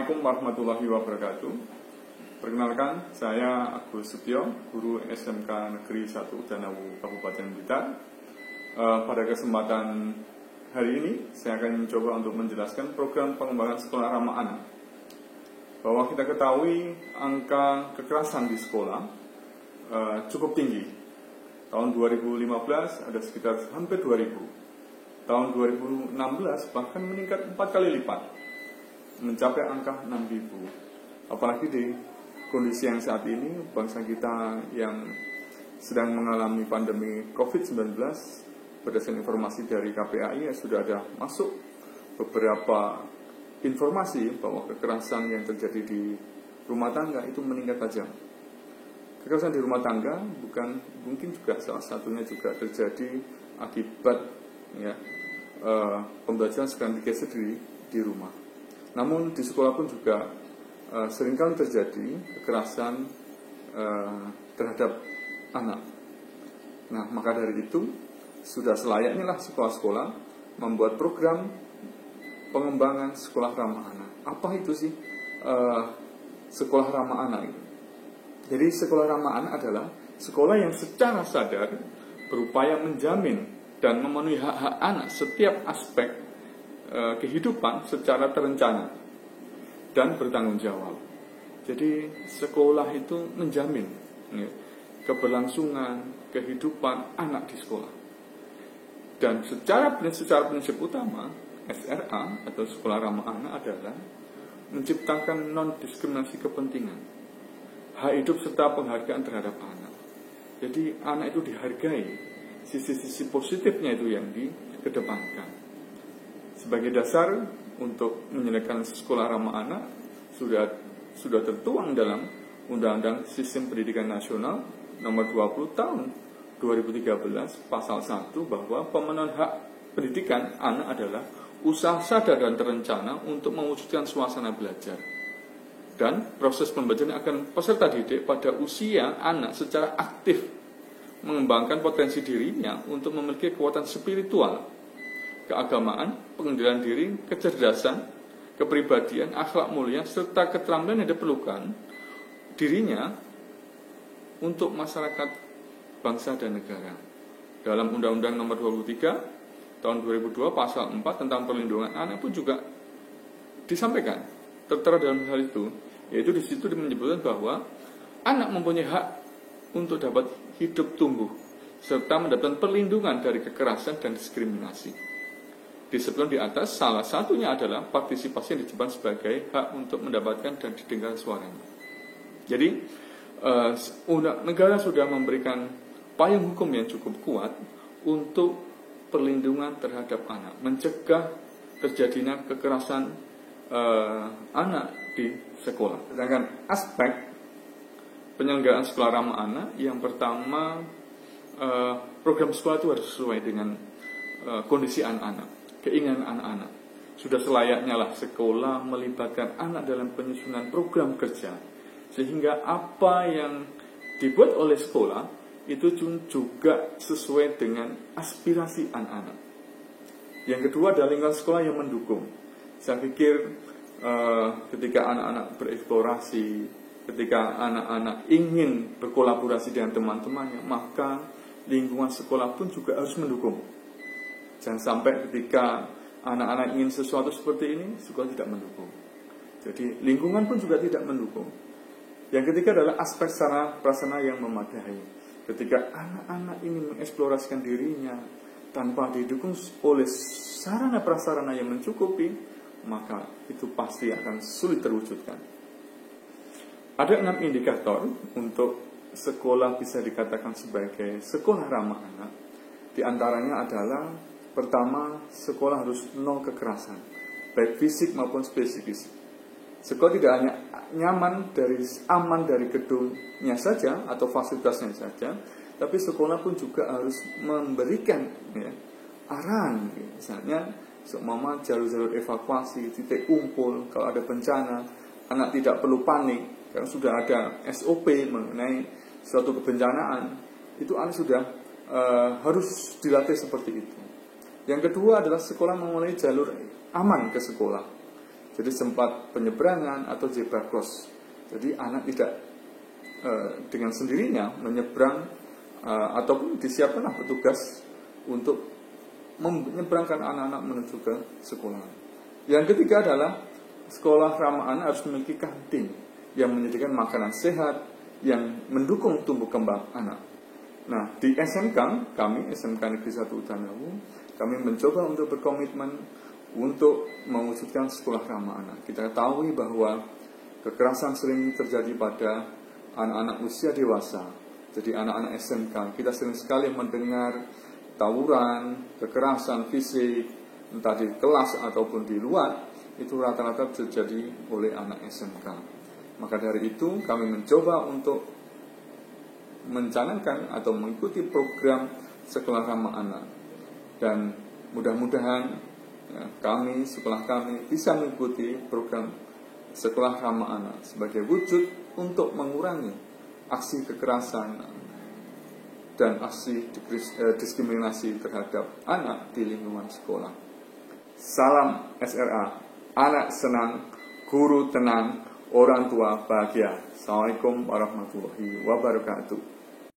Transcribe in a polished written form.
Assalamualaikum warahmatullahi wabarakatuh. Perkenalkan, saya Agus Setio, guru SMK Negeri 1 Danawu Kabupaten Blitar. Pada kesempatan hari ini, saya akan mencoba untuk menjelaskan program pengembangan sekolah ramah anak. Bahwa kita ketahui angka kekerasan di sekolah cukup tinggi. Tahun 2015 ada sekitar hampir 2000. Tahun 2016 bahkan meningkat 4 kali lipat, mencapai angka 6.000. Apalagi di kondisi yang saat ini, bangsa kita yang sedang mengalami pandemi COVID-19, berdasarkan informasi dari KPAI sudah ada masuk beberapa informasi bahwa kekerasan yang terjadi di rumah tangga itu meningkat tajam. Kekerasan di rumah tangga mungkin juga salah satunya juga terjadi akibat pembelajaran sedang digeser di rumah. Namun di sekolah pun juga seringkali terjadi kekerasan terhadap anak. Nah, maka dari itu sudah selayaknya lah sekolah-sekolah membuat program pengembangan sekolah ramah anak. Apa itu sih sekolah ramah anak itu? Jadi sekolah ramah anak adalah sekolah yang secara sadar berupaya menjamin dan memenuhi hak-hak anak setiap aspek kehidupan secara terencana dan bertanggung jawab. Jadi sekolah itu menjamin keberlangsungan kehidupan anak di sekolah. Dan secara prinsip utama SRA atau sekolah ramah anak adalah menciptakan non-diskriminasi kepentingan, hak hidup serta penghargaan terhadap anak. Jadi anak itu dihargai, sisi-sisi positifnya itu yang dikedepankan. Sebagai dasar untuk menyelesaikan sekolah ramah anak sudah tertuang dalam Undang-Undang Sistem Pendidikan Nasional Nomor 20 Tahun 2013 Pasal 1 bahwa pemenuhan hak pendidikan anak adalah usaha sadar dan terencana untuk mewujudkan suasana belajar. Dan proses pembelajaran akan peserta didik pada usia anak secara aktif mengembangkan potensi dirinya untuk memiliki kekuatan spiritual, keagamaan, pengendalian diri, kecerdasan, kepribadian, akhlak mulia, serta keterampilan yang diperlukan dirinya untuk masyarakat, bangsa, dan negara. Dalam Undang-Undang Nomor 23 Tahun 2002 Pasal 4 tentang perlindungan anak pun juga disampaikan, tertera dalam hal itu, yaitu di situ menyebutkan bahwa anak mempunyai hak untuk dapat hidup tumbuh, serta mendapatkan perlindungan dari kekerasan dan diskriminasi. Disebutkan di atas, salah satunya adalah partisipasi yang disebut sebagai hak untuk mendapatkan dan didengar suaranya. Jadi, negara sudah memberikan payung hukum yang cukup kuat untuk perlindungan terhadap anak, mencegah terjadinya kekerasan anak di sekolah. Sedangkan aspek penyelenggaraan sekolah ramah anak, yang pertama, program sekolah itu harus sesuai dengan kondisi anak-anak, keinginan anak-anak. Sudah selayaknya lah sekolah melibatkan anak dalam penyusunan program kerja, sehingga apa yang dibuat oleh sekolah itu juga sesuai dengan aspirasi anak-anak. Yang kedua adalah lingkungan sekolah yang mendukung. Saya pikir ketika anak-anak bereksplorasi, ketika anak-anak ingin berkolaborasi dengan teman-temannya, maka lingkungan sekolah pun juga harus mendukung. Jangan sampai ketika anak-anak ingin sesuatu seperti ini, sekolah tidak mendukung. Jadi lingkungan pun juga tidak mendukung. Yang ketiga adalah aspek sarana prasarana yang memadai. Ketika anak-anak ingin mengeksplorasikan dirinya tanpa didukung oleh sarana prasarana yang mencukupi, maka itu pasti akan sulit terwujudkan. Ada 6 indikator untuk sekolah bisa dikatakan sebagai sekolah ramah anak. Di antaranya adalah, pertama, sekolah harus nol kekerasan, baik fisik maupun psikis. Sekolah tidak hanya aman dari gedungnya saja atau fasilitasnya saja, tapi sekolah pun juga harus memberikan arahan, misalnya seumpama jalur-jalur evakuasi, titik kumpul kalau ada bencana, anak tidak perlu panik karena sudah ada SOP mengenai suatu kebencanaan. Itu anak sudah harus dilatih seperti itu. Yang kedua adalah sekolah memulai jalur aman ke sekolah. Jadi sempat penyeberangan atau zebra cross. Jadi anak tidak dengan sendirinya menyeberang ataupun disiapkanlah petugas untuk menyeberangkan anak-anak menuju ke sekolah. Yang ketiga adalah sekolah ramah anak harus memiliki kantin yang menyediakan makanan sehat yang mendukung tumbuh kembang anak. Nah, di SMK kami, SMK Negeri 1 Utanawu, kami mencoba untuk berkomitmen untuk mewujudkan sekolah ramah anak. Kita ketahui bahwa kekerasan sering terjadi pada anak-anak usia dewasa. Jadi anak-anak SMK, kita sering sekali mendengar tawuran, kekerasan fisik, entah di kelas ataupun di luar, itu rata-rata terjadi oleh anak SMK. Maka dari itu kami mencoba untuk mencanangkan atau mengikuti program sekolah ramah anak. Dan mudah-mudahan kami, sekolah kami bisa mengikuti program sekolah ramah anak sebagai wujud untuk mengurangi aksi kekerasan dan aksi diskriminasi terhadap anak di lingkungan sekolah. Salam SRA, anak senang, guru tenang, orang tua bahagia. Assalamualaikum warahmatullahi wabarakatuh.